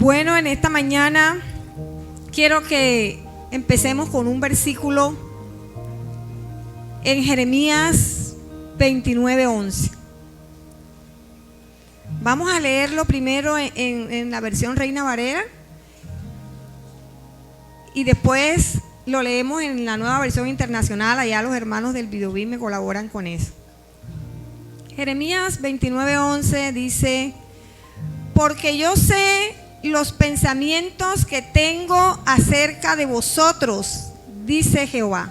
Bueno, en esta mañana quiero que empecemos con un versículo en Jeremías 29:11. Vamos a leerlo primero en la versión Reina Valera y después lo leemos en la nueva versión internacional. Allá los hermanos del Videobeam me colaboran con eso. Jeremías 29:11 dice: porque yo sé los pensamientos que tengo acerca de vosotros, dice Jehová,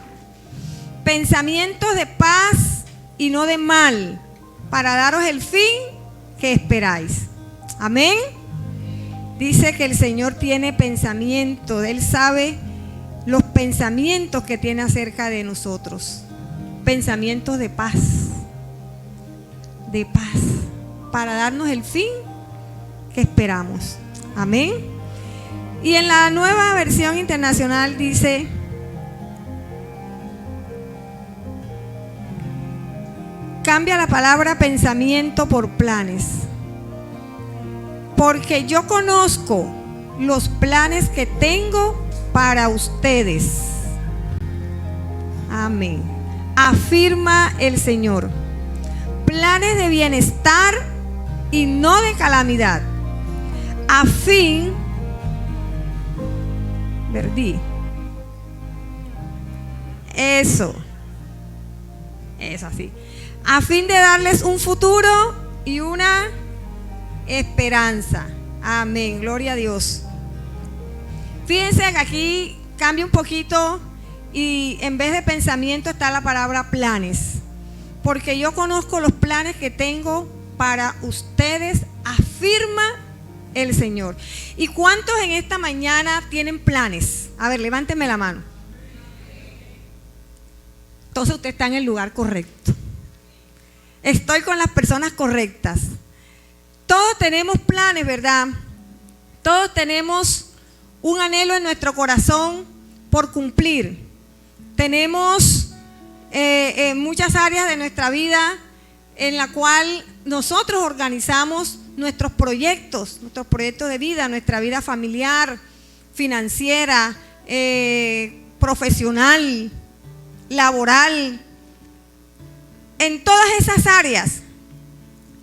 pensamientos de paz y no de mal, para daros el fin que esperáis. Amén. Dice que el Señor tiene pensamientos, Él sabe los pensamientos que tiene acerca de nosotros, pensamientos de paz, para darnos el fin que esperamos. Amén. Y en la nueva versión internacional dice: cambia la palabra pensamiento por planes, porque yo conozco los planes que tengo para ustedes. Amén. Afirma el Señor. Planes de bienestar y no de calamidad, a fin, perdí, eso, es así, a fin de darles un futuro y una esperanza. Amén, gloria a Dios. Fíjense que aquí cambia un poquito y en vez de pensamiento está la palabra planes, porque yo conozco los planes que tengo para ustedes, afirma el Señor. ¿Y cuántos en esta mañana tienen planes? A ver, levánteme la mano. Entonces usted está en el lugar correcto. Estoy con las personas correctas. Todos tenemos planes, ¿verdad? Todos tenemos un anhelo en nuestro corazón por cumplir. Tenemos muchas áreas de nuestra vida en la cual nosotros organizamos nuestros proyectos de vida, nuestra vida familiar, financiera, profesional, laboral. En todas esas áreas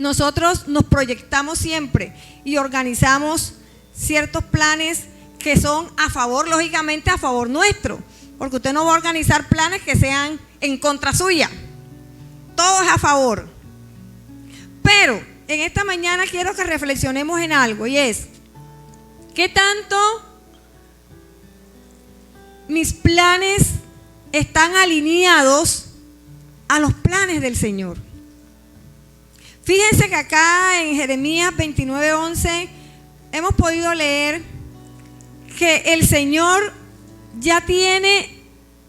nosotros nos proyectamos siempre y organizamos ciertos planes que son a favor, lógicamente a favor nuestro, porque usted no va a organizar planes que sean en contra suya. Todo es a favor. Pero en esta mañana quiero que reflexionemos en algo, y es: ¿qué tanto mis planes están alineados a los planes del Señor? Fíjense que acá en Jeremías 29:11 hemos podido leer que el Señor ya tiene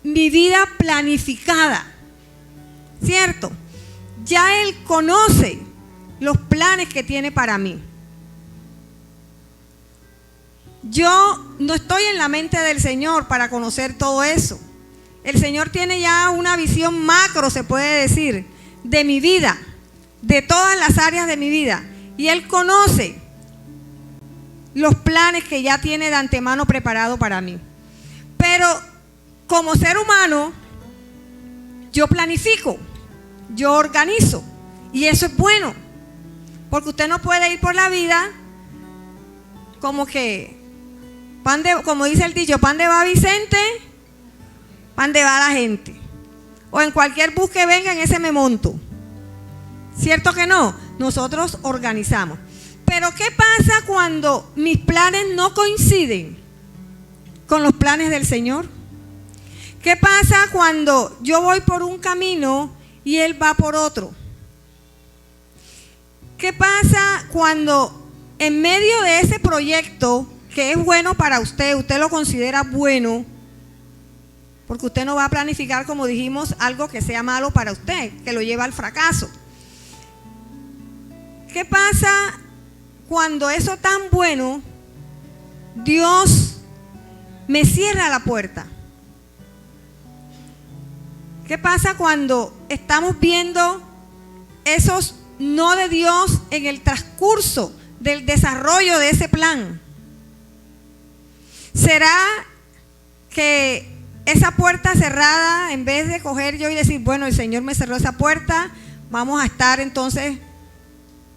mi vida planificada, ¿cierto? Ya Él conoce los planes que tiene para mí. Yo no estoy en la mente del Señor para conocer todo eso. El Señor tiene ya una visión macro, se puede decir, de mi vida, de todas las áreas de mi vida. Y Él conoce los planes que ya tiene de antemano preparado para mí. Pero como ser humano, yo planifico, yo organizo, y eso es bueno. Porque usted no puede ir por la vida como que, como dice el dicho, pan de va Vicente, pan de va la gente. O en cualquier bus que venga, en ese me monto. ¿Cierto que no? Nosotros organizamos. Pero ¿qué pasa cuando mis planes no coinciden con los planes del Señor? ¿Qué pasa cuando yo voy por un camino y Él va por otro? ¿Qué pasa cuando en medio de ese proyecto que es bueno para usted, usted lo considera bueno, porque usted no va a planificar, como dijimos, algo que sea malo para usted, que lo lleva al fracaso? ¿Qué pasa cuando eso tan bueno, Dios me cierra la puerta? ¿Qué pasa cuando estamos viendo esos no de Dios en el transcurso del desarrollo de ese plan? ¿Será que esa puerta cerrada, en vez de coger yo y decir, bueno, el Señor me cerró esa puerta, vamos a estar entonces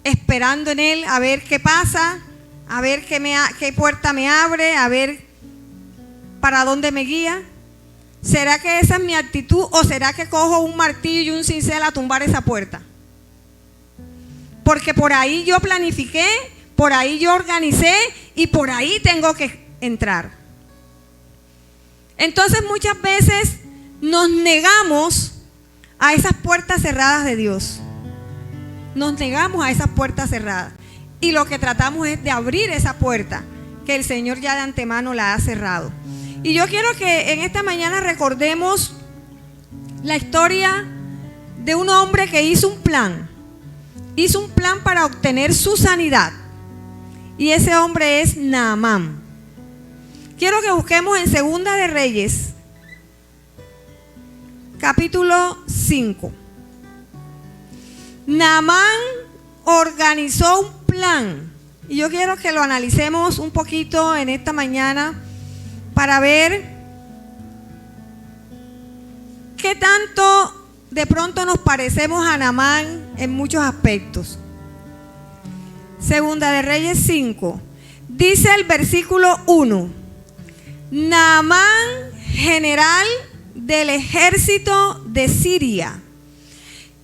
esperando en Él a ver qué pasa, a ver qué puerta me abre, a ver para dónde me guía? ¿Será que esa es mi actitud o será que cojo un martillo y un cincel a tumbar esa puerta? Porque por ahí yo planifiqué, por ahí yo organicé y por ahí tengo que entrar. Entonces muchas veces nos negamos a esas puertas cerradas de Dios. Nos negamos a esas puertas cerradas. Y lo que tratamos es de abrir esa puerta que el Señor ya de antemano la ha cerrado. Y yo quiero que en esta mañana recordemos la historia de un hombre que hizo un plan. Hizo un plan para obtener su sanidad. Y ese hombre es Naamán. Quiero que busquemos en Segunda de Reyes, capítulo 5. Naamán organizó un plan. Y yo quiero que lo analicemos un poquito en esta mañana para ver qué tanto de pronto nos parecemos a Naamán en muchos aspectos. Segunda de Reyes 5. Dice el versículo 1. Naamán, general del ejército de Siria,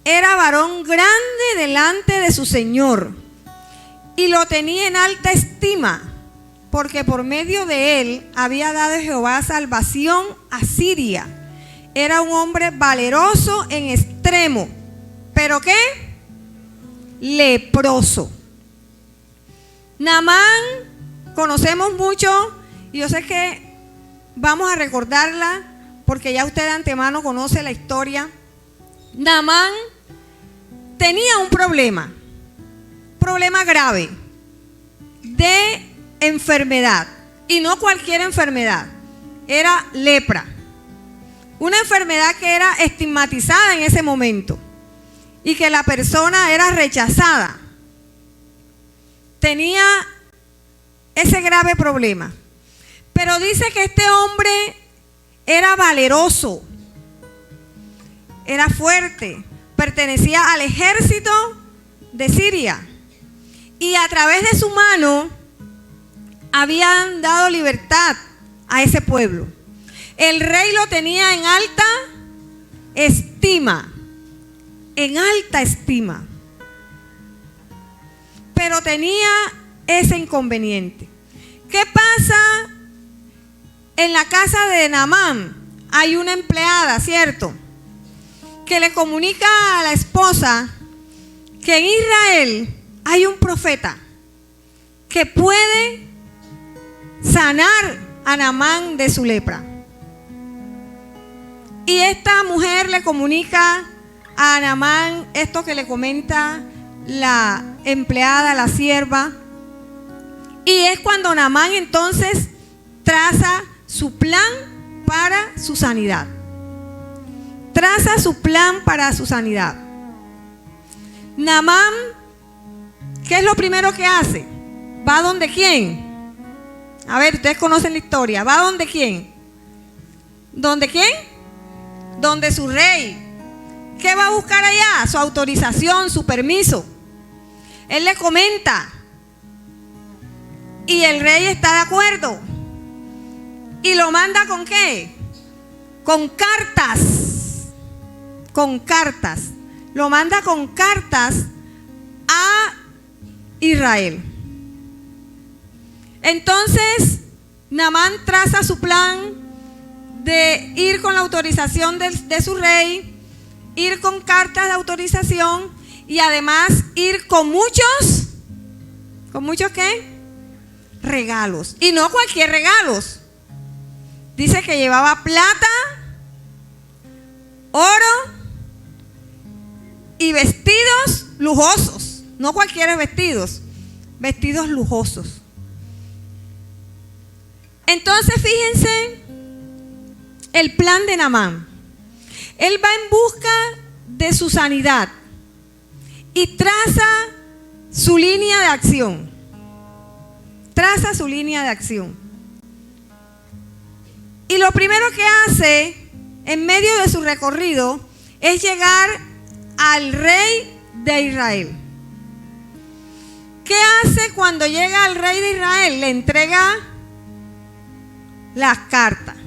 era varón grande delante de su señor y lo tenía en alta estima, porque por medio de él había dado Jehová salvación a Siria. Era un hombre valeroso en extremo, pero ¿qué? Leproso. Naamán, conocemos mucho, y yo sé que vamos a recordarla porque ya usted de antemano conoce la historia. Naamán tenía un problema grave de enfermedad, y no cualquier enfermedad, era lepra, una enfermedad que era estigmatizada en ese momento y que la persona era rechazada. Tenía ese grave problema. Pero dice que este hombre era valeroso, era fuerte, pertenecía al ejército de Siria y a través de su mano habían dado libertad a ese pueblo. El rey lo tenía en alta estima, pero tenía ese inconveniente. ¿Qué pasa? En la casa de Naamán hay una empleada, ¿cierto?, que le comunica a la esposa que en Israel hay un profeta que puede sanar a Naamán de su lepra. Y esta mujer le comunica a Naamán esto que le comenta la empleada, la sierva. Y es cuando Naamán entonces traza su plan para su sanidad. Traza su plan para su sanidad. Naamán, ¿qué es lo primero que hace? ¿Va donde quién? A ver, ustedes conocen la historia. ¿Va donde quién? ¿Donde quién? Donde su rey. ¿Qué va a buscar allá? Su autorización, su permiso. Él le comenta. Y el rey está de acuerdo. ¿Y lo manda con qué? Con cartas. Con cartas. Lo manda con cartas a Israel. Entonces, Naamán traza su plan de ir con la autorización de su rey, ir con cartas de autorización y además ir con muchos ¿qué? Regalos. Y no cualquier regalos. Dice que llevaba plata, oro y vestidos lujosos. No cualquier vestidos, vestidos lujosos. Entonces fíjense el plan de Naamán. Él va en busca de su sanidad y traza su línea de acción. Traza su línea de acción. Y lo primero que hace en medio de su recorrido es llegar al rey de Israel. ¿Qué hace cuando llega al rey de Israel? Le entrega las cartas.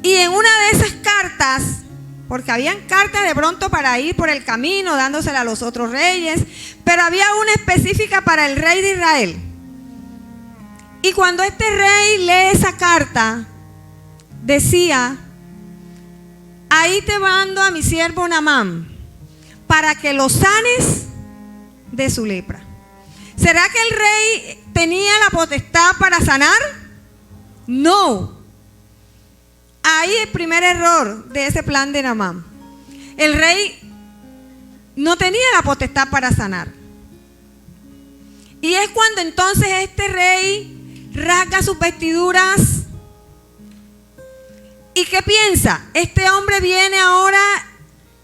Y en una de esas cartas, porque habían cartas de pronto para ir por el camino dándosela a los otros reyes, pero había una específica para el rey de Israel. Y cuando este rey lee esa carta, decía: ahí te mando a mi siervo Naamán para que lo sanes de su lepra. ¿Será que el rey tenía la potestad para sanar? No. Ahí el primer error de ese plan de Naamán. El rey no tenía la potestad para sanar. Y es cuando entonces este rey rasga sus vestiduras. ¿Y qué piensa? Este hombre viene ahora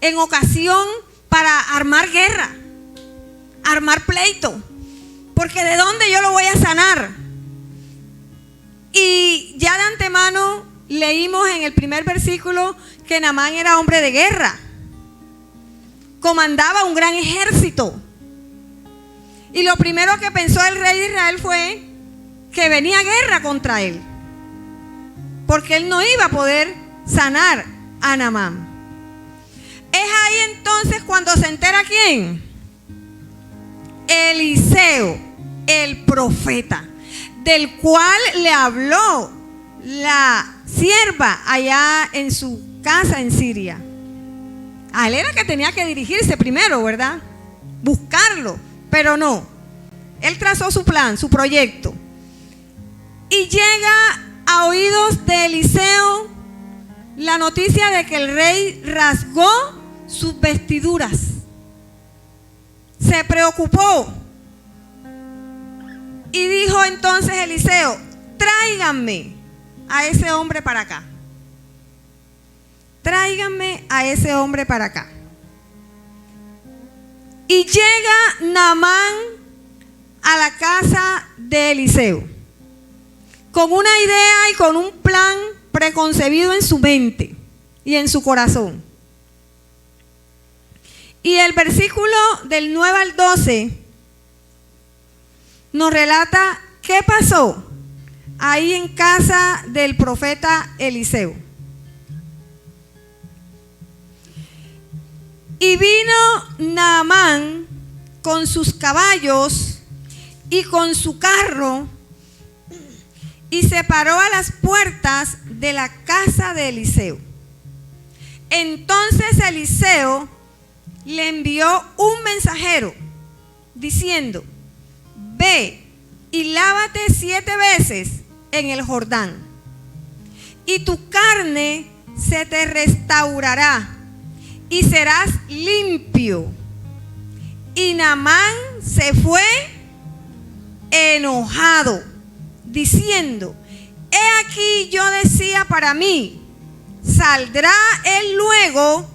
en ocasión para armar guerra, armar pleito, porque ¿de dónde yo lo voy a sanar? Y ya de antemano leímos en el primer versículo que Naamán era hombre de guerra, comandaba un gran ejército. Y lo primero que pensó el rey de Israel fue que venía guerra contra él, porque él no iba a poder sanar a Naamán. Es ahí entonces cuando se entera ¿quién? Eliseo, el profeta, del cual le habló la sierva allá en su casa en Siria. A él era que tenía que dirigirse primero, ¿verdad? Buscarlo, pero no. Él trazó su plan, su proyecto. Y llega a oídos de Eliseo la noticia de que el rey rasgó sus vestiduras. Se preocupó y dijo entonces Eliseo: tráiganme a ese hombre para acá. Tráiganme a ese hombre para acá. Y llega Naamán a la casa de Eliseo con una idea y con un plan preconcebido en su mente y en su corazón. Y el versículo del 9 al 12 nos relata qué pasó ahí en casa del profeta Eliseo. Y vino Naamán con sus caballos y con su carro y se paró a las puertas de la casa de Eliseo. Entonces Eliseo le envió un mensajero diciendo: ve y lávate 7 veces en el Jordán, y tu carne se te restaurará y serás limpio. Y Naamán se fue enojado, diciendo: he aquí yo decía para mí, saldrá él luego,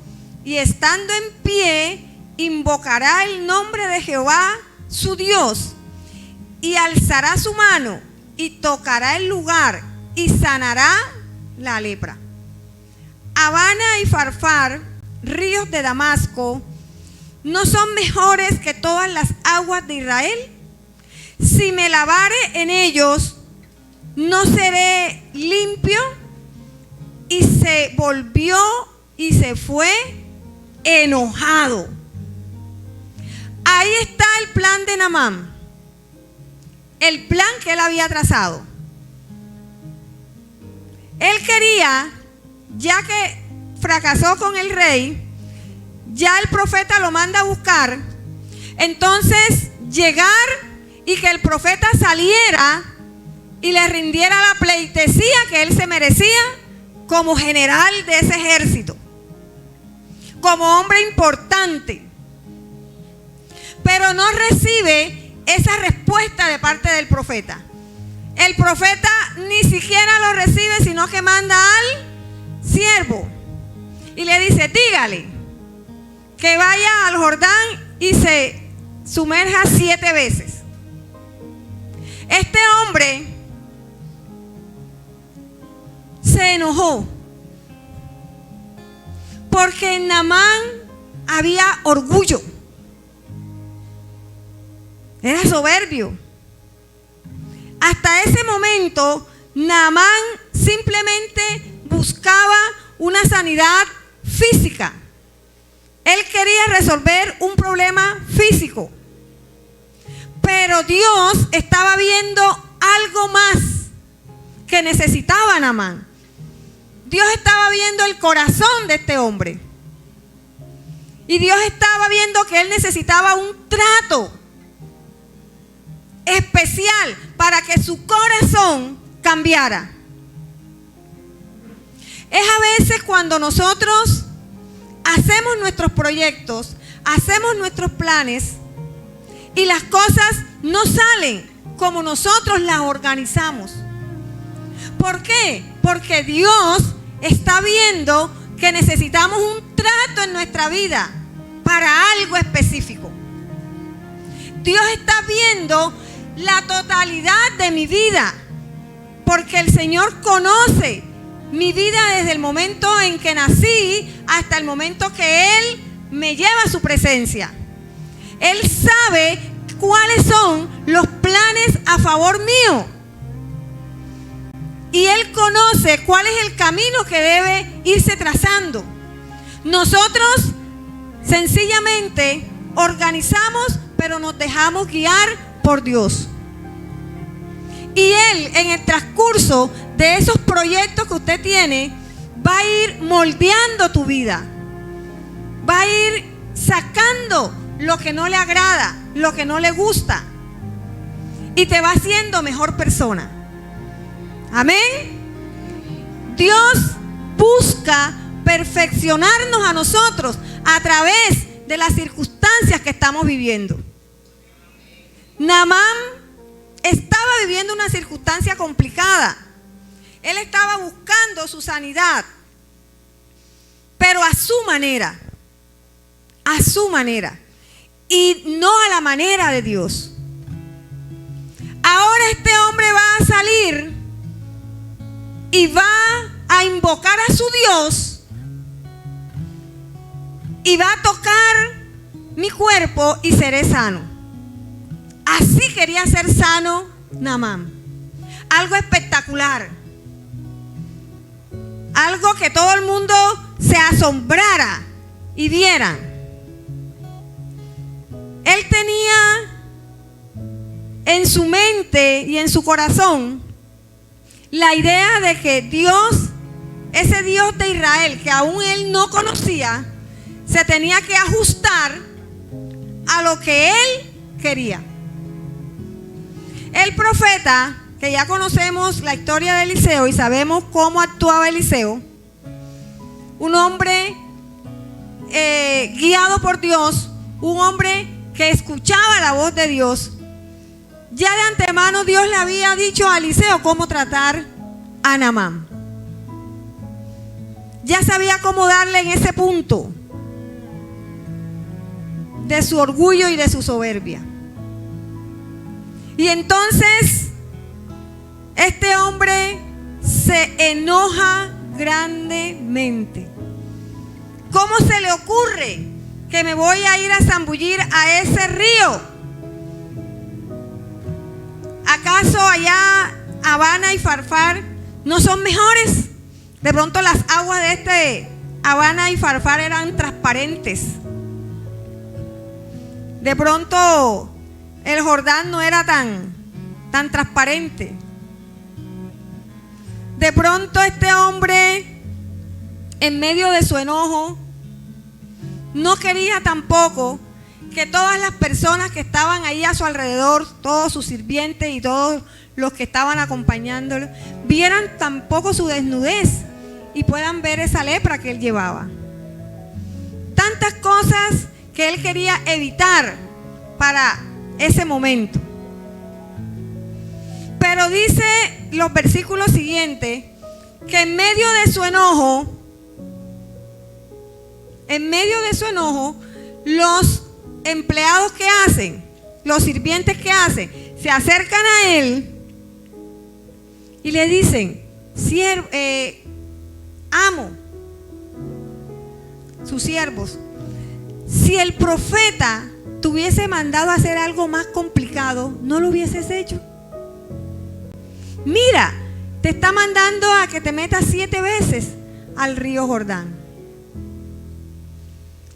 y estando en pie, invocará el nombre de Jehová su Dios, y alzará su mano, y tocará el lugar, y sanará la lepra. Habana y Farfar, ríos de Damasco, ¿no son mejores que todas las aguas de Israel? Si me lavare en ellos, ¿no seré limpio? Y se volvió y se fue enojado. Ahí está el plan de Naamán, el plan que él había trazado. Él quería, ya que fracasó con el rey, ya el profeta lo manda a buscar, entonces llegar y que el profeta saliera y le rindiera la pleitesía que él se merecía como general de ese ejército, como hombre importante. Pero no recibe esa respuesta de parte del profeta. El profeta ni siquiera lo recibe, sino que manda al siervo y le dice: dígale que vaya al Jordán y se sumerja 7 veces. Este hombre se enojó Porque en Naamán había orgullo. Era soberbio. Hasta ese momento, Naamán simplemente buscaba una sanidad física. Él quería resolver un problema físico. Pero Dios estaba viendo algo más que necesitaba Naamán. Dios estaba viendo el corazón de este hombre. Y Dios estaba viendo que él necesitaba un trato especial para que su corazón cambiara. Es a veces cuando nosotros hacemos nuestros proyectos, hacemos nuestros planes y las cosas no salen como nosotros las organizamos. ¿Por qué? Porque Dios está viendo que necesitamos un trato en nuestra vida para algo específico. Dios está viendo la totalidad de mi vida, porque el Señor conoce mi vida desde el momento en que nací hasta el momento que Él me lleva a su presencia. Él sabe cuáles son los planes a favor mío. Y Él conoce cuál es el camino que debe irse trazando. Nosotros sencillamente organizamos, pero nos dejamos guiar por Dios. Y Él, en el transcurso de esos proyectos que usted tiene, va a ir moldeando tu vida. Va a ir sacando lo que no le agrada, lo que no le gusta. Y te va haciendo mejor persona. Amén. Dios busca perfeccionarnos a nosotros a través de las circunstancias que estamos viviendo. Naamán estaba viviendo una circunstancia complicada. Él estaba buscando su sanidad, pero a su manera, y no a la manera de Dios. Ahora este hombre va a salir y va a invocar a su Dios y va a tocar mi cuerpo y seré sano. Así quería ser sano Naamán. Algo espectacular. Algo que todo el mundo se asombrara y viera. Él tenía en su mente y en su corazón la idea de que Dios, ese Dios de Israel que aún él no conocía, se tenía que ajustar a lo que él quería. El profeta, que ya conocemos la historia de Eliseo y sabemos cómo actuaba Eliseo, un hombre guiado por Dios, un hombre que escuchaba la voz de Dios. Ya de antemano Dios le había dicho a Eliseo cómo tratar a Naamán. Ya sabía cómo darle en ese punto de su orgullo y de su soberbia. Y entonces este hombre se enoja grandemente. ¿Cómo se le ocurre que me voy a ir a zambullir a ese río? ¿Acaso allá Habana y Farfar no son mejores? De pronto las aguas de este Habana y Farfar eran transparentes. De pronto el Jordán no era tan transparente. De pronto este hombre, en medio de su enojo, no quería tampoco que todas las personas que estaban ahí a su alrededor, todos sus sirvientes y todos los que estaban acompañándolo, vieran tampoco su desnudez y puedan ver esa lepra que él llevaba. Tantas cosas que él quería evitar para ese momento. Pero dice los versículos siguientes que en medio de su enojo, los empleados que hacen, los sirvientes que hacen, se acercan a él y le dicen: amo, sus siervos, si el profeta te hubiese mandado a hacer algo más complicado, ¿no lo hubieses hecho? Mira, te está mandando a que te metas 7 veces al río Jordán.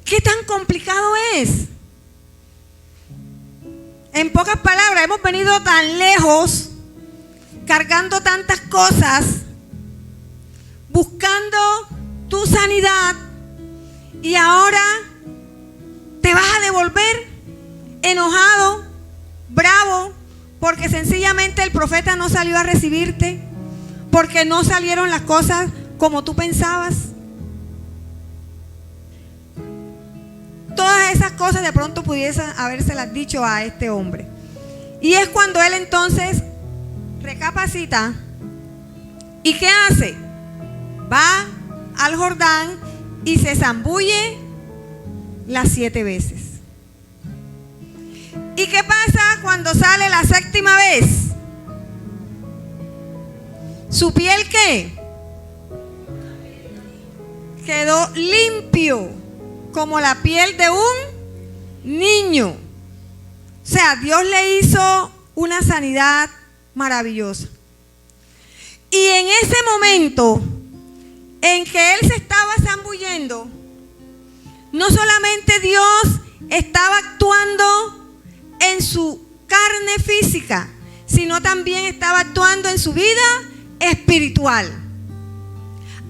¿Qué tan complicado es? En pocas palabras, hemos venido tan lejos, cargando tantas cosas, buscando tu sanidad, y ahora te vas a devolver enojado, bravo, porque sencillamente el profeta no salió a recibirte, porque no salieron las cosas como tú pensabas. Todas esas cosas de pronto pudiesen habérselas dicho a este hombre. Y es cuando él entonces recapacita. ¿Y qué hace? Va al Jordán y se zambulle las 7 veces. ¿Y qué pasa cuando sale la 7ª vez? ¿Su piel qué? Quedó limpio, como la piel de un niño. O sea, Dios le hizo una sanidad maravillosa. Y en ese momento en que él se estaba zambullendo, no solamente Dios estaba actuando en su carne física, sino también estaba actuando en su vida espiritual.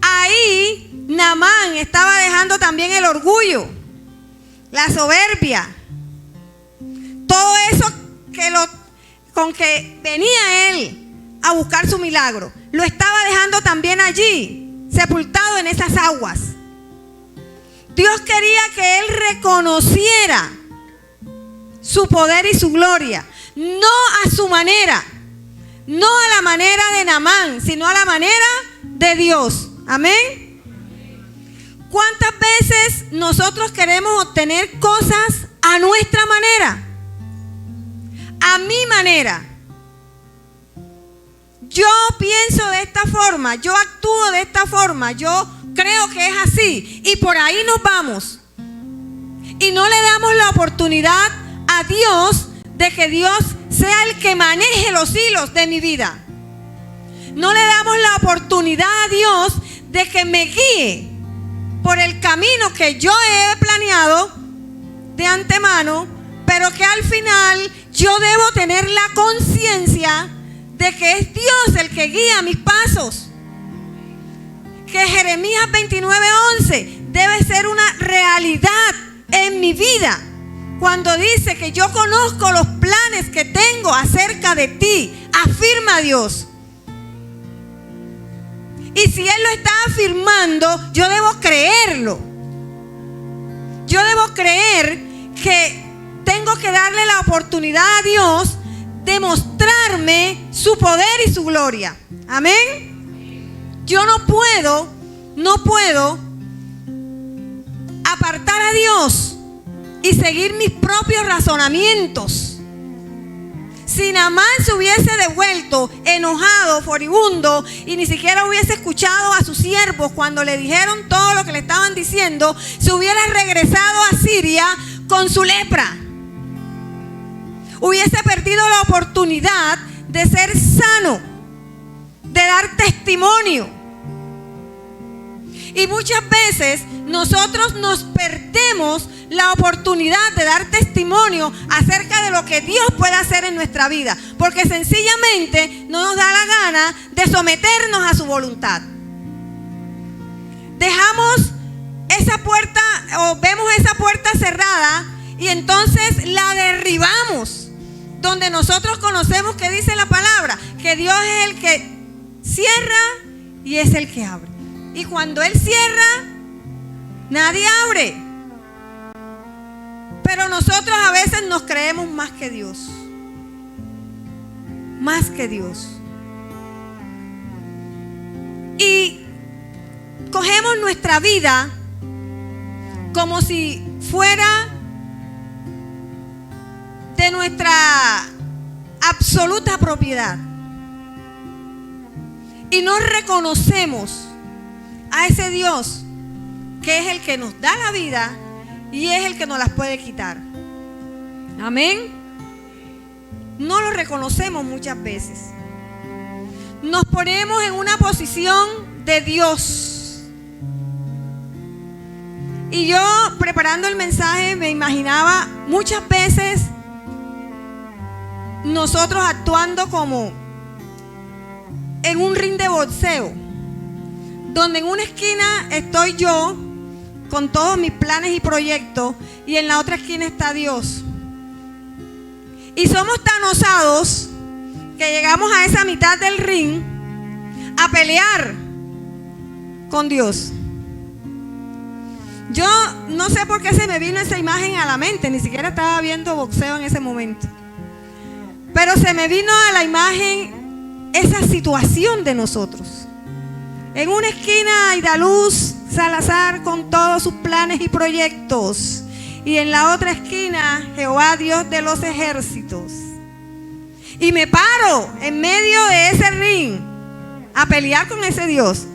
Ahí Naamán estaba dejando también el orgullo, la soberbia, todo eso con que venía él a buscar su milagro, lo estaba dejando también allí, sepultado en esas aguas. Dios quería que él reconociera su poder y su gloria, no a su manera, no a la manera de Naamán, sino a la manera de Dios. Amén. ¿Cuántas veces nosotros queremos obtener cosas a nuestra manera? A mi manera. Yo pienso de esta forma, yo actúo de esta forma, yo creo que es así, y por ahí nos vamos. Y no le damos la oportunidad a Dios de que Dios sea el que maneje los hilos de mi vida. No le damos la oportunidad a Dios de que me guíe por el camino que yo he planeado de antemano, pero que al final yo debo tener la conciencia de que es Dios el que guía mis pasos. Que Jeremías 29:11 debe ser una realidad en mi vida, cuando dice que yo conozco los planes que tengo acerca de ti, afirma Dios. Y si Él lo está afirmando, yo debo creerlo. Yo debo creer que tengo que darle la oportunidad a Dios de mostrarme su poder y su gloria. Amén. Yo no puedo apartar a Dios y seguir mis propios razonamientos. Si Naamán se hubiese devuelto enojado, furibundo, y ni siquiera hubiese escuchado a sus siervos cuando le dijeron todo lo que le estaban diciendo, se hubiera regresado a Siria con su lepra. Hubiese perdido la oportunidad de ser sano, de dar testimonio. Y muchas veces nosotros nos perdemos la oportunidad de dar testimonio acerca de lo que Dios puede hacer en nuestra vida, porque sencillamente no nos da la gana de someternos a su voluntad. Dejamos esa puerta, o vemos esa puerta cerrada, y entonces la derribamos, donde nosotros conocemos que dice la palabra, que Dios es el que cierra y es el que abre. Y cuando Él cierra, nadie abre. Pero nosotros a veces nos creemos más que Dios. Más que Dios. Y cogemos nuestra vida como si fuera de nuestra absoluta propiedad. Y no reconocemos a ese Dios que es el que nos da la vida y es el que nos las puede quitar. Amén. No lo reconocemos muchas veces. Nos ponemos en una posición de Dios. Y yo, preparando el mensaje, me imaginaba muchas veces nosotros actuando como en un ring de boxeo, donde en una esquina estoy yo con todos mis planes y proyectos y en la otra esquina está Dios. Y somos tan osados que llegamos a esa mitad del ring a pelear con Dios. Yo no sé por qué se me vino esa imagen a la mente, ni siquiera estaba viendo boxeo en ese momento, pero se me vino a la imagen esa situación de nosotros. En una esquina Aidaluz Salazar con todos sus planes y proyectos, y en la otra esquina Jehová Dios de los ejércitos. Y me paro en medio de ese ring a pelear con ese Dios,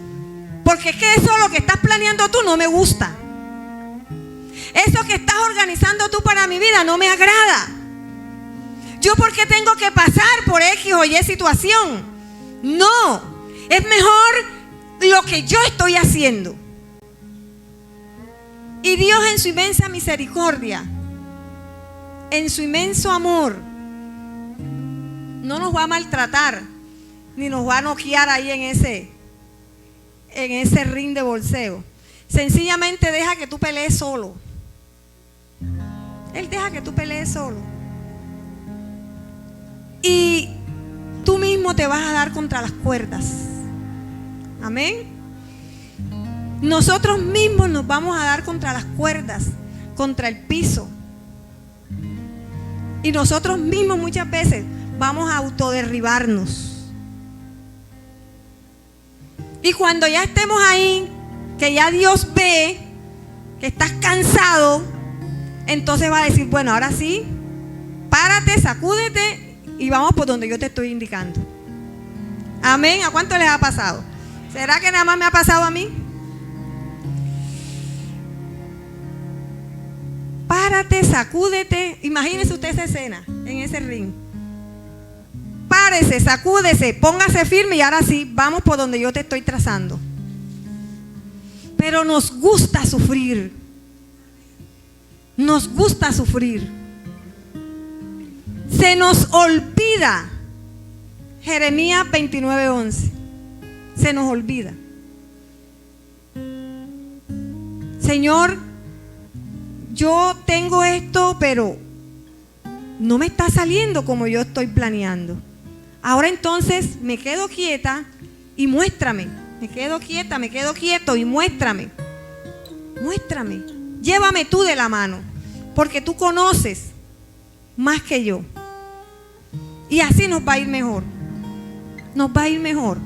porque es que eso lo que estás planeando tú no me gusta. Eso que estás organizando tú para mi vida no me agrada. ¿Yo por qué tengo que pasar por X o Y situación? No, es mejor lo que yo estoy haciendo. Y Dios, en su inmensa misericordia, en su inmenso amor, no nos va a maltratar ni nos va a noquear ahí en ese ring de boxeo. Sencillamente deja que tú pelees solo. Él deja que tú pelees solo. Y tú mismo te vas a dar contra las cuerdas. Amén. Nosotros mismos nos vamos a dar contra las cuerdas, contra el piso. Y nosotros mismos muchas veces vamos a autoderribarnos. Y cuando ya estemos ahí, que ya Dios ve que estás cansado, entonces va a decir, bueno, ahora sí, párate, sacúdete y vamos por donde yo te estoy indicando. Amén. ¿A cuánto les ha pasado? ¿Será que nada más me ha pasado a mí? Párate, sacúdete. Imagínese usted esa escena en ese ring. Párese, sacúdese, póngase firme y ahora sí, vamos por donde yo te estoy trazando. Pero nos gusta sufrir. Nos gusta sufrir. Se nos olvida. Jeremías 29:11. Se nos olvida. Señor, yo tengo esto, pero no me está saliendo como yo estoy planeando. Ahora entonces me quedo quieta y muéstrame. Me quedo quieta, me quedo quieto y muéstrame. Muéstrame. Llévame tú de la mano, porque tú conoces más que yo. Y así nos va a ir mejor. Nos va a ir mejor.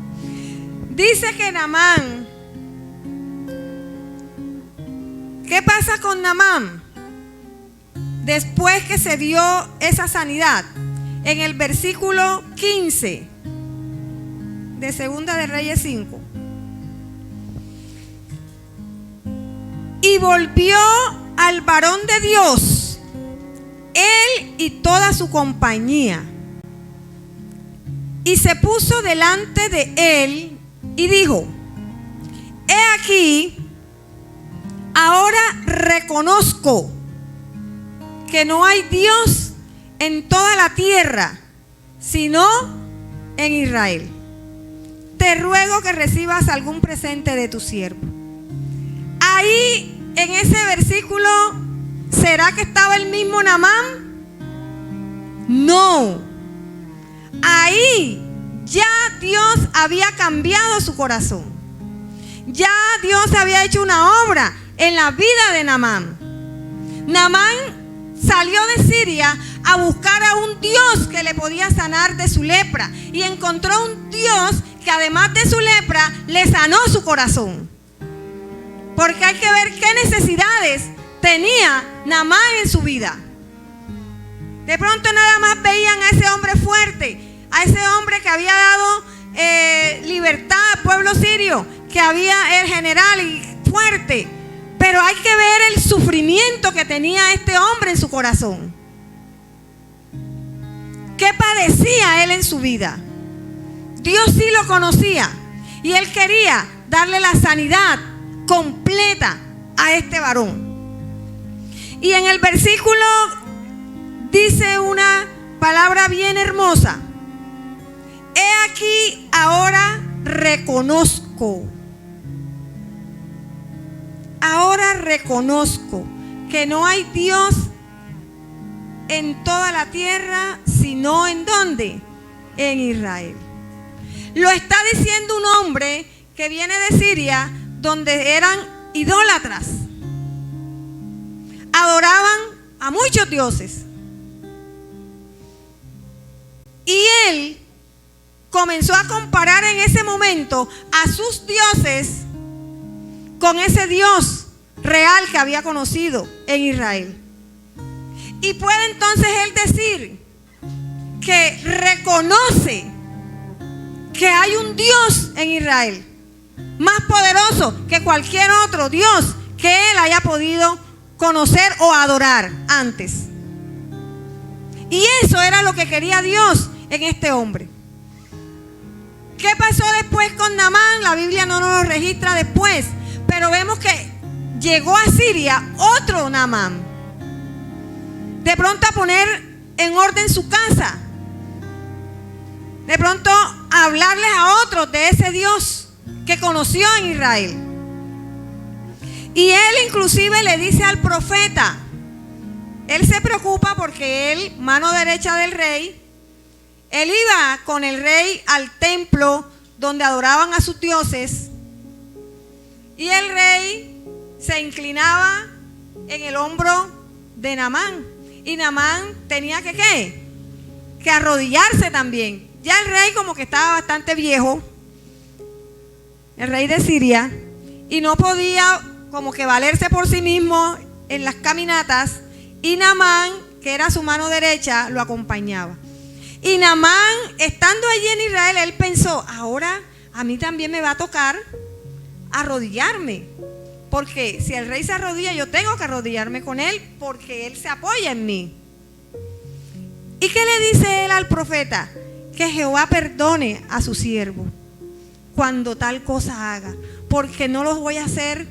Dice que Naamán, ¿qué pasa con Naamán? Después que se dio esa sanidad, en el versículo 15 de Segunda de Reyes 5. Y volvió al varón de Dios, él y toda su compañía, y se puso delante de él y dijo: he aquí, ahora reconozco que no hay Dios en toda la tierra, sino en Israel. Te ruego que recibas algún presente de tu siervo. Ahí, en ese versículo, ¿será que estaba el mismo Naamán? No. Ahí ya Dios había cambiado su corazón. Ya Dios había hecho una obra en la vida de Naamán. Naamán salió de Siria a buscar a un Dios que le podía sanar de su lepra, y encontró un Dios que además de su lepra le sanó su corazón. Porque hay que ver qué necesidades tenía Naamán en su vida. De pronto nada más veían a ese hombre fuerte, a ese hombre que había dado libertad al pueblo sirio, que había el general y fuerte, Pero hay que ver el sufrimiento que tenía este hombre en su corazón. ¿Qué padecía él en su vida? Dios sí lo conocía y él quería darle la sanidad completa a este varón. Y en el versículo dice una palabra bien hermosa: he aquí ahora reconozco. Ahora reconozco que no hay Dios en toda la tierra, sino ¿en dónde? En Israel. Lo está diciendo un hombre que viene de Siria, donde eran idólatras. Adoraban a muchos dioses. Y él comenzó a comparar en ese momento a sus dioses con ese Dios real que había conocido en Israel. Y puede entonces él decir que reconoce que hay un Dios en Israel más poderoso que cualquier otro Dios que él haya podido conocer o adorar antes. Y eso era lo que quería Dios en este hombre. ¿Qué pasó después con Naamán? La Biblia no nos lo registra después, pero vemos que llegó a Siria otro Naamán, de pronto a poner en orden su casa, de pronto a hablarles a otros de ese Dios que conoció en Israel. Y él inclusive le dice al profeta, él se preocupa porque él, mano derecha del rey, él iba con el rey al templo donde adoraban a sus dioses, y el rey se inclinaba en el hombro de Naamán, y Naamán tenía que ¿qué? Que arrodillarse también. Ya el rey como que estaba bastante viejo, el rey de Siria, y no podía como que valerse por sí mismo en las caminatas, y Naamán, que era su mano derecha, lo acompañaba. Y Naamán, estando allí en Israel, él pensó, ahora a mí también me va a tocar arrodillarme, porque si el rey se arrodilla, yo tengo que arrodillarme con él, porque él se apoya en mí. ¿Y qué le dice él al profeta? Que Jehová perdone a su siervo cuando tal cosa haga, porque no los voy a hacer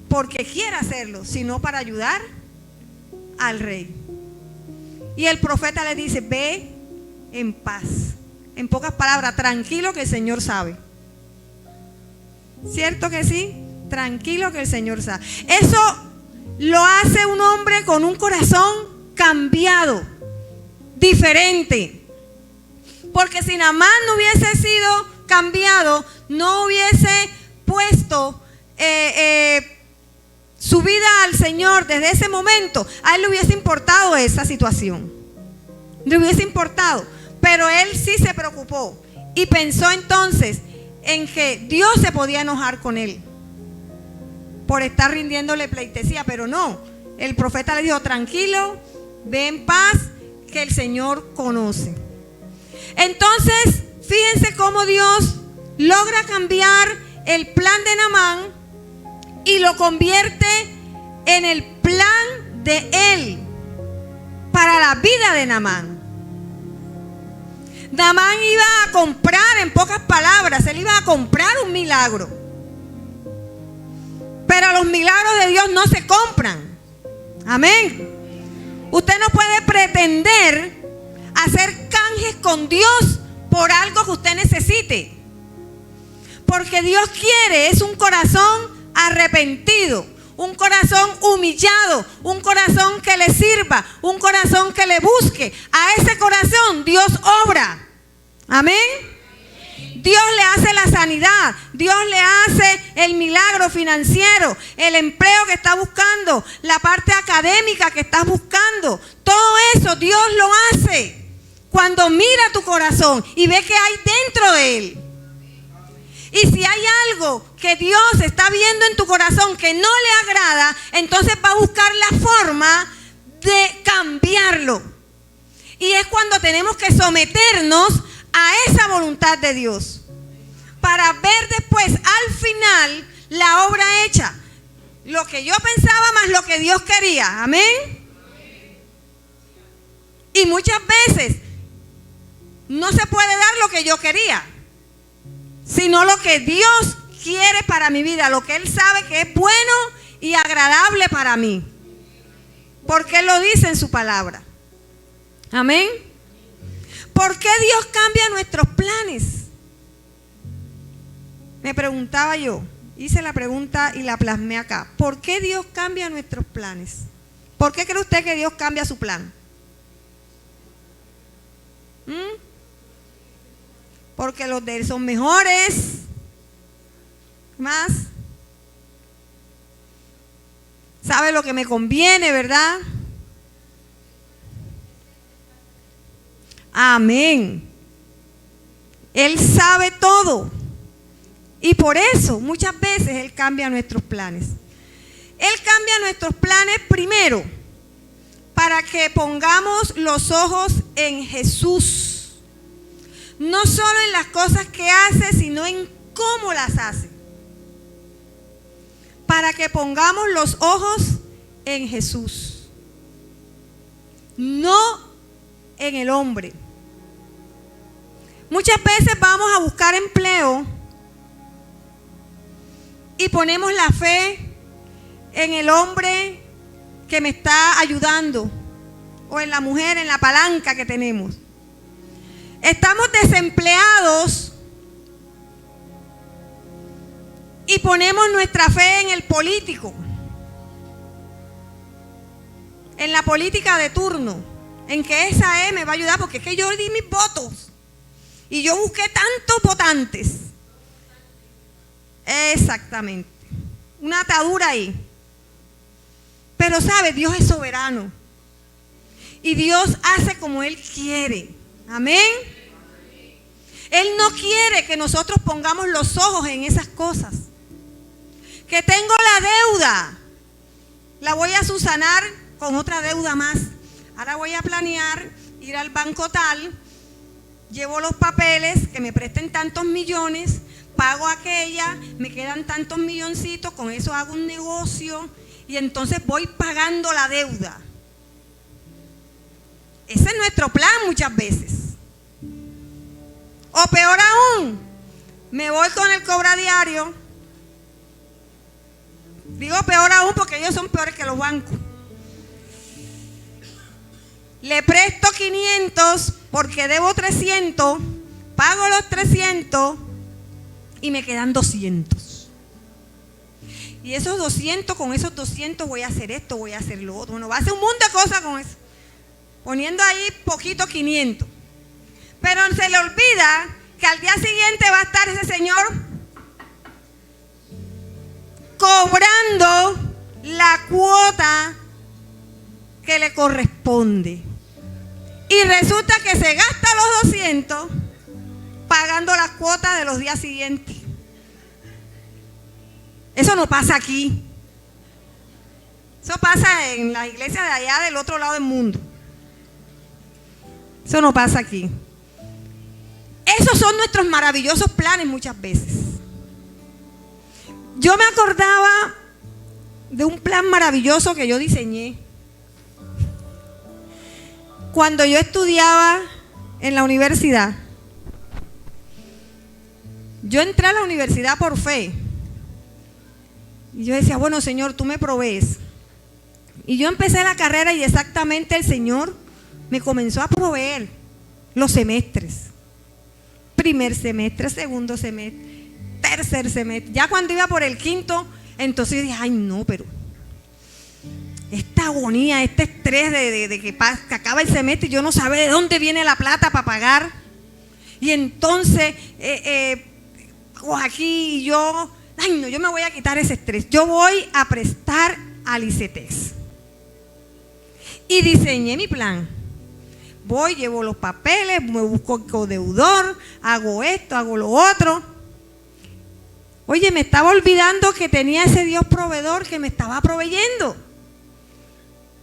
porque quiera hacerlo, sino para ayudar al rey. Y el profeta le dice, ve en paz. En pocas palabras, tranquilo que el Señor sabe. ¿Cierto que sí? Tranquilo que el Señor sabe. Eso lo hace un hombre con un corazón cambiado, diferente. Porque si Naamán no hubiese sido cambiado, no hubiese puesto su vida al Señor desde ese momento, a él le hubiese importado esa situación. Le hubiese importado. Pero él sí se preocupó y pensó entonces en que Dios se podía enojar con él por estar rindiéndole pleitesía, pero no. El profeta le dijo, tranquilo, ve en paz, que el Señor conoce. Entonces, fíjense cómo Dios logra cambiar el plan de Naamán y lo convierte en el plan de él para la vida de Naamán. Naamán iba a comprar, en pocas palabras, él iba a comprar un milagro. Pero los milagros de Dios no se compran. Amén. Usted no puede pretender hacer canjes con Dios por algo que usted necesite. Porque Dios quiere, es un corazón arrepentido, un corazón humillado, un corazón que le sirva, un corazón que le busque. A ese corazón Dios obra. Amén. Dios le hace la sanidad, Dios le hace el milagro financiero, el empleo que está buscando, la parte académica que estás buscando. Todo eso Dios lo hace cuando mira tu corazón y ve que hay dentro de él. Y si hay algo que Dios está viendo en tu corazón que no le agrada, entonces va a buscar la forma de cambiarlo. Y es cuando tenemos que someternos a esa voluntad de Dios para ver después al final la obra hecha. Lo que yo pensaba más lo que Dios quería. Amén. Y muchas veces no se puede dar lo que yo quería, sino lo que Dios quiere para mi vida, lo que Él sabe que es bueno y agradable para mí, porque Él lo dice en su palabra. Amén. ¿Por qué Dios cambia nuestros planes? Me preguntaba yo, hice la pregunta y la plasmé acá. ¿Por qué Dios cambia nuestros planes? ¿Por qué cree usted que Dios cambia su plan? Porque los de Él son mejores. Más. Sabe lo que me conviene, ¿verdad? Amén. Él sabe todo. Y por eso muchas veces Él cambia nuestros planes. Él cambia nuestros planes primero para que pongamos los ojos en Jesús. No solo en las cosas que hace, sino en cómo las hace. Para que pongamos los ojos en Jesús. No en el hombre. Muchas veces vamos a buscar empleo y ponemos la fe en el hombre que me está ayudando o en la mujer, en la palanca que tenemos. Estamos desempleados y ponemos nuestra fe en el político, en la política de turno, en que esa me va a ayudar, porque es que yo di mis votos y yo busqué tantos votantes. Exactamente, una atadura ahí. Pero sabe, Dios es soberano y Dios hace como Él quiere. Amén. Él no quiere que nosotros pongamos los ojos en esas cosas. Que tengo la deuda, la voy a subsanar con otra deuda más. Ahora voy a planear ir al banco tal, llevo los papeles, que me presten tantos millones, pago aquella, me quedan tantos milloncitos, con eso hago un negocio y entonces voy pagando la deuda. Ese es nuestro plan muchas veces. O peor aún, me voy con el cobradiario. Digo peor aún porque ellos son peores que los bancos. Le presto 500 porque debo 300, pago los 300 y me quedan 200. Y esos 200, con esos 200 voy a hacer esto, voy a hacer lo otro. Bueno, va a hacer un montón de cosas con eso. Poniendo ahí poquito 500. Pero se le olvida que al día siguiente va a estar ese señor cobrando la cuota que le corresponde. Y resulta que se gasta los 200 pagando las cuotas de los días siguientes. Eso no pasa aquí. Eso pasa en las iglesias de allá del otro lado del mundo. Eso no pasa aquí. Esos son nuestros maravillosos planes muchas veces. Yo me acordaba de un plan maravilloso que yo diseñé cuando yo estudiaba en la universidad. Yo entré a la universidad por fe. Y yo decía, bueno, Señor, tú me provees. Y yo empecé la carrera y exactamente el Señor me comenzó a proveer los semestres. Primer semestre, segundo semestre, tercer semestre. Ya cuando iba por el quinto, entonces dije, ay no, pero esta agonía, este estrés de que acaba el semestre y yo no sabía de dónde viene la plata para pagar. Y entonces, aquí yo, ay no, yo me voy a quitar ese estrés. Yo voy a prestar al ICETEX. Y diseñé mi plan. Voy, llevo los papeles, me busco el codeudor, hago esto, hago lo otro. Oye, me estaba olvidando que tenía ese Dios proveedor que me estaba proveyendo.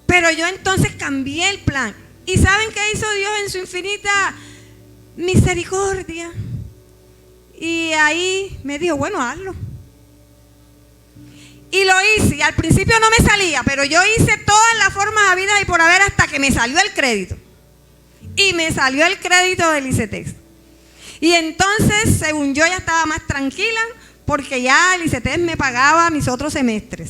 Pero yo entonces cambié el plan. ¿Y saben qué hizo Dios en su infinita misericordia? Y ahí me dijo, bueno, hazlo. Y lo hice, y al principio no me salía, pero yo hice todas las formas habidas y por haber hasta que me salió el crédito. Y me salió el crédito del ICETEX. Y entonces, según yo, ya estaba más tranquila, porque ya el ICETEX me pagaba mis otros semestres.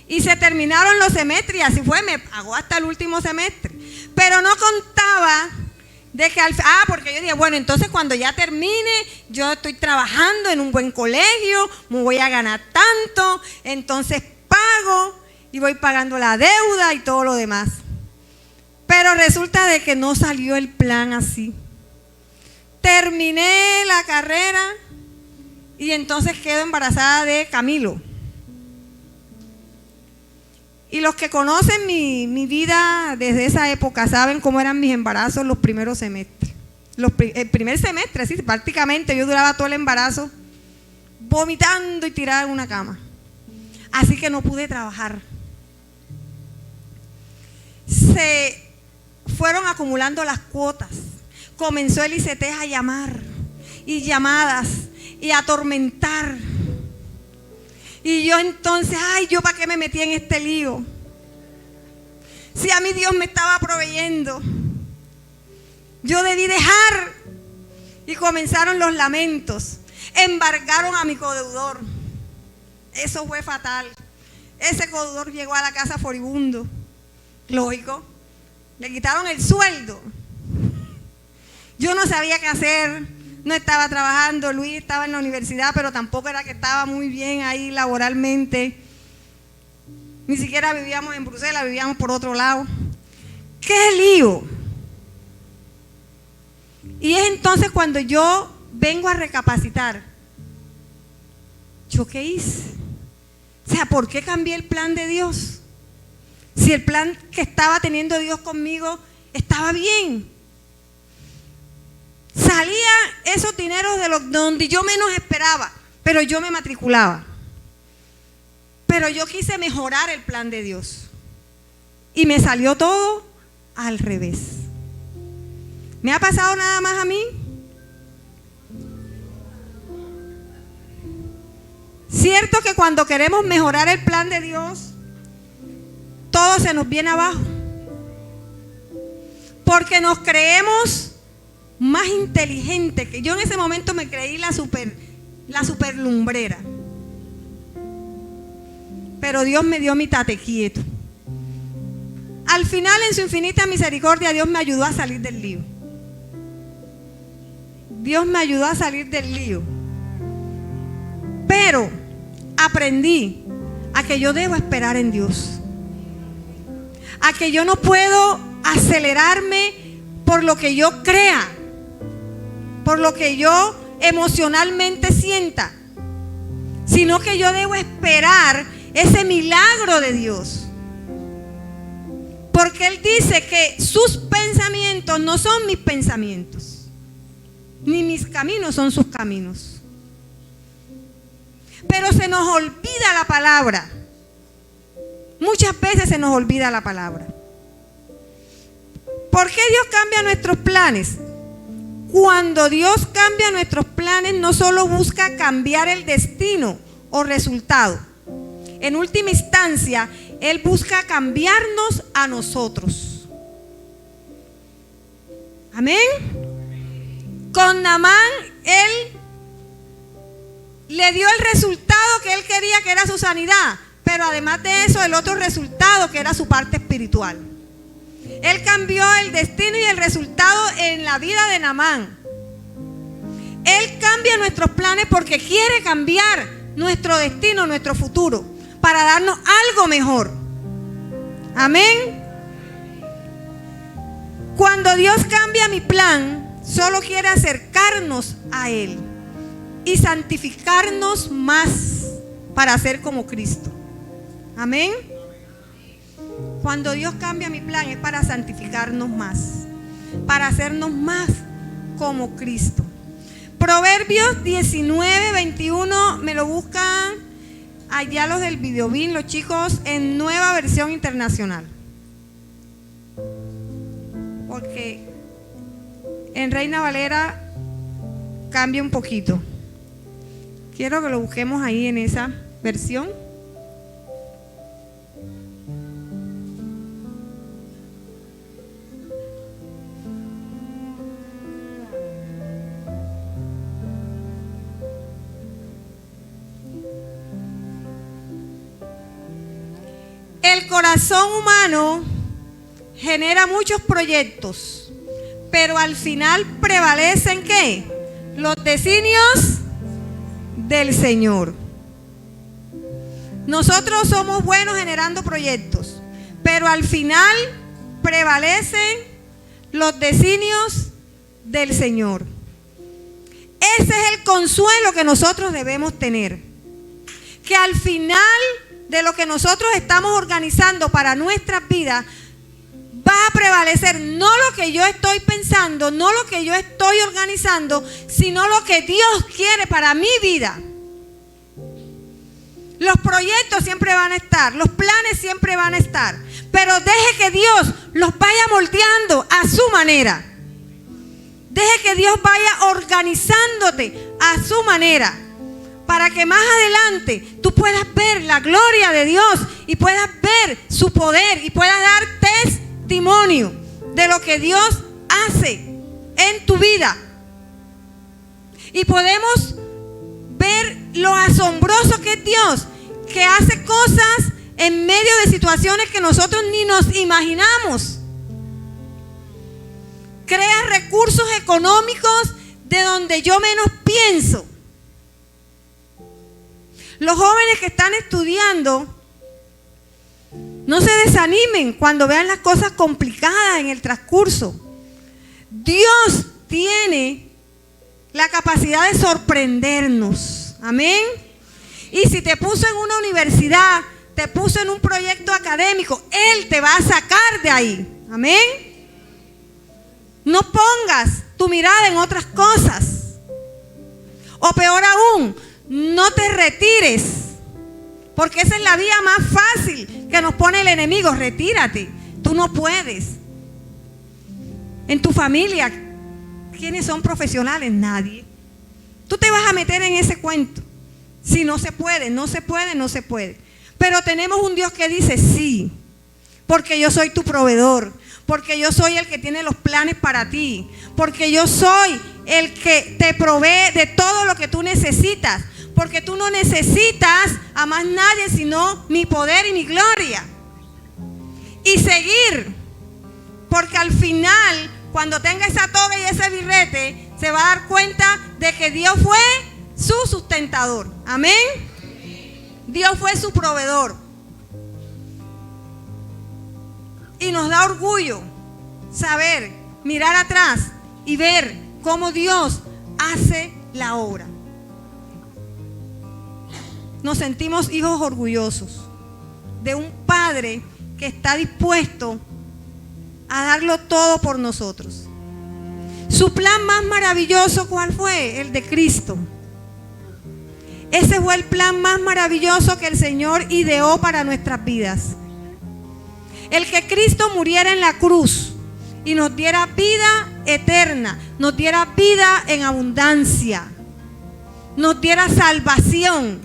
Y se terminaron los semestres y así fue, me pagó hasta el último semestre. Pero no contaba de que porque yo dije, bueno, entonces cuando ya termine, yo estoy trabajando en un buen colegio, me voy a ganar tanto, entonces pago y voy pagando la deuda y todo lo demás. Pero resulta de que no salió el plan así. Terminé la carrera y entonces quedo embarazada de Camilo. Y los que conocen mi vida desde esa época saben cómo eran mis embarazos los primeros semestres. El primer semestre, sí, prácticamente yo duraba todo el embarazo vomitando y tirada en una cama. Así que no pude trabajar. Se fueron acumulando las cuotas. Comenzó el ICETEX a llamar y llamadas y a atormentar. Y yo entonces, ¿yo para qué me metí en este lío? Si a mí Dios me estaba proveyendo. Yo debí dejar. Y comenzaron los lamentos. Embargaron a mi codeudor. Eso fue fatal. Ese codeudor llegó a la casa furibundo. Lógico. Le quitaron el sueldo. Yo no sabía qué hacer. No estaba trabajando, Luis estaba en la universidad, pero tampoco era que estaba muy bien ahí laboralmente. Ni siquiera vivíamos en Bruselas, vivíamos por otro lado. ¡Qué lío! Y es entonces cuando yo vengo a recapacitar. ¿Yo qué hice? O sea, ¿por qué cambié el plan de Dios? Si el plan que estaba teniendo Dios conmigo estaba bien. Salía esos dineros de donde yo menos esperaba, pero yo me matriculaba. Pero yo quise mejorar el plan de Dios. Y me salió todo al revés. ¿Me ha pasado nada más a mí? Cierto que cuando queremos mejorar el plan de Dios, todo se nos viene abajo. Porque nos creemos más inteligente, que yo en ese momento me creí la super lumbrera. Pero Dios me dio mi tate quieto. Al final, en su infinita misericordia, Dios me ayudó a salir del lío. Dios me ayudó a salir del lío. Pero aprendí a que yo debo esperar en Dios. A que yo no puedo acelerarme por lo que yo crea, por lo que yo emocionalmente sienta, sino que yo debo esperar ese milagro de Dios. Porque Él dice que sus pensamientos no son mis pensamientos, ni mis caminos son sus caminos. Pero se nos olvida la palabra. Muchas veces se nos olvida la palabra. ¿Por qué Dios cambia nuestros planes? Cuando Dios cambia nuestros planes, no solo busca cambiar el destino o resultado. En última instancia, Él busca cambiarnos a nosotros. Amén. Con Naamán, Él le dio el resultado que Él quería, que era su sanidad. Pero además de eso, el otro resultado, que era su parte espiritual. Él cambió el destino y el resultado en la vida de Naamán. Él cambia nuestros planes porque quiere cambiar nuestro destino, nuestro futuro, para darnos algo mejor. Amén. Cuando Dios cambia mi plan, solo quiere acercarnos a Él y santificarnos más para ser como Cristo. Amén. Cuando Dios cambia mi plan es para santificarnos más, para hacernos más como Cristo. Proverbios 19, 21, me lo buscan allá los del Videobin, los chicos, en Nueva Versión Internacional. Porque en Reina Valera cambia un poquito. Quiero que lo busquemos ahí en esa. versión. El corazón humano genera muchos proyectos, pero al final prevalecen ¿qué? Los designios del Señor. Nosotros somos buenos generando proyectos, pero al final prevalecen los designios del Señor. Ese es el consuelo que nosotros debemos tener, que al final de lo que nosotros estamos organizando para nuestras vidas va a prevalecer no lo que yo estoy pensando, no lo que yo estoy organizando, sino lo que Dios quiere para mi vida. Los proyectos siempre van a estar, los planes siempre van a estar, pero deje que Dios los vaya moldeando a su manera. Deje que Dios vaya organizándote a su manera, para que más adelante tú puedas ver la gloria de Dios y puedas ver su poder y puedas dar testimonio de lo que Dios hace en tu vida. Y podemos ver lo asombroso que es Dios, que hace cosas en medio de situaciones que nosotros ni nos imaginamos. Crea recursos económicos de donde yo menos pienso. Los jóvenes que están estudiando, no se desanimen cuando vean las cosas complicadas en el transcurso. Dios tiene la capacidad de sorprendernos. Amén. Y si te puso en una universidad, te puso en un proyecto académico, Él te va a sacar de ahí. Amén. No pongas tu mirada en otras cosas. O peor aún, no te retires, porque esa es la vía más fácil que nos pone el enemigo. Retírate, tú no puedes. En tu familia, ¿quiénes son profesionales? Nadie. Tú te vas a meter en ese cuento. Si no se puede, no se puede, no se puede. Pero tenemos un Dios que dice sí, porque yo soy tu proveedor, porque yo soy el que tiene los planes para ti, porque yo soy el que te provee de todo lo que tú necesitas, porque tú no necesitas a más nadie sino mi poder y mi gloria. Y seguir, porque al final, cuando tenga esa toga y ese birrete, se va a dar cuenta de que Dios fue su sustentador. Amén. Dios fue su proveedor. Y nos da orgullo saber, mirar atrás y ver cómo Dios hace la obra. Nos sentimos hijos orgullosos de un Padre que está dispuesto a darlo todo por nosotros. Su plan más maravilloso, ¿cuál fue? El de Cristo. Ese fue el plan más maravilloso que el Señor ideó para nuestras vidas. El que Cristo muriera en la cruz y nos diera vida eterna, nos diera vida en abundancia, nos diera salvación.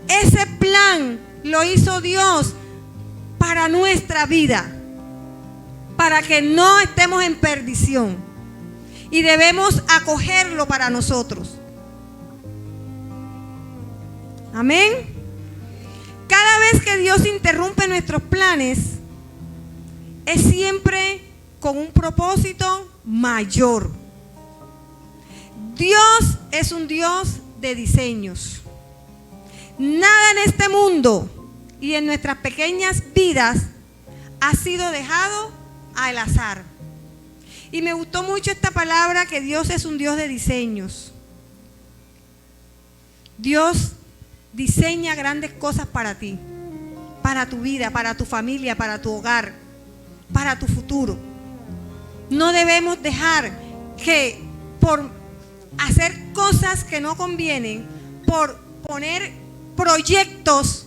Ese plan lo hizo Dios para nuestra vida, para que no estemos en perdición, y debemos acogerlo para nosotros. Amén. Cada vez que Dios interrumpe nuestros planes, es siempre con un propósito mayor. Dios es un Dios de diseños. Nada en este mundo y en nuestras pequeñas vidas ha sido dejado al azar. Y me gustó mucho esta palabra, que Dios es un Dios de diseños. Dios diseña grandes cosas para ti, para tu vida, para tu familia, para tu hogar, para tu futuro. No debemos dejar que por hacer cosas que no convienen, por poner proyectos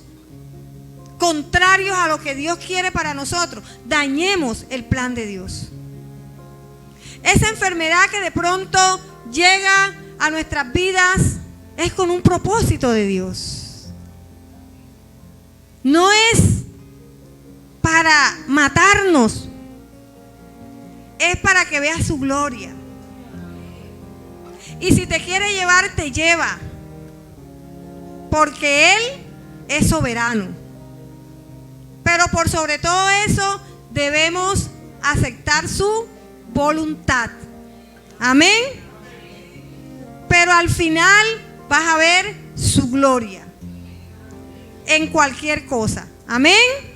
contrarios a lo que Dios quiere para nosotros, dañemos el plan de Dios. Esa enfermedad que de pronto llega a nuestras vidas es con un propósito de Dios. para matarnos, es para que veas su gloria. Y si te quiere llevar, te lleva, porque Él es soberano. Pero por sobre todo eso, debemos aceptar su voluntad. Amén. Pero al final vas a ver su gloria en cualquier cosa. Amén.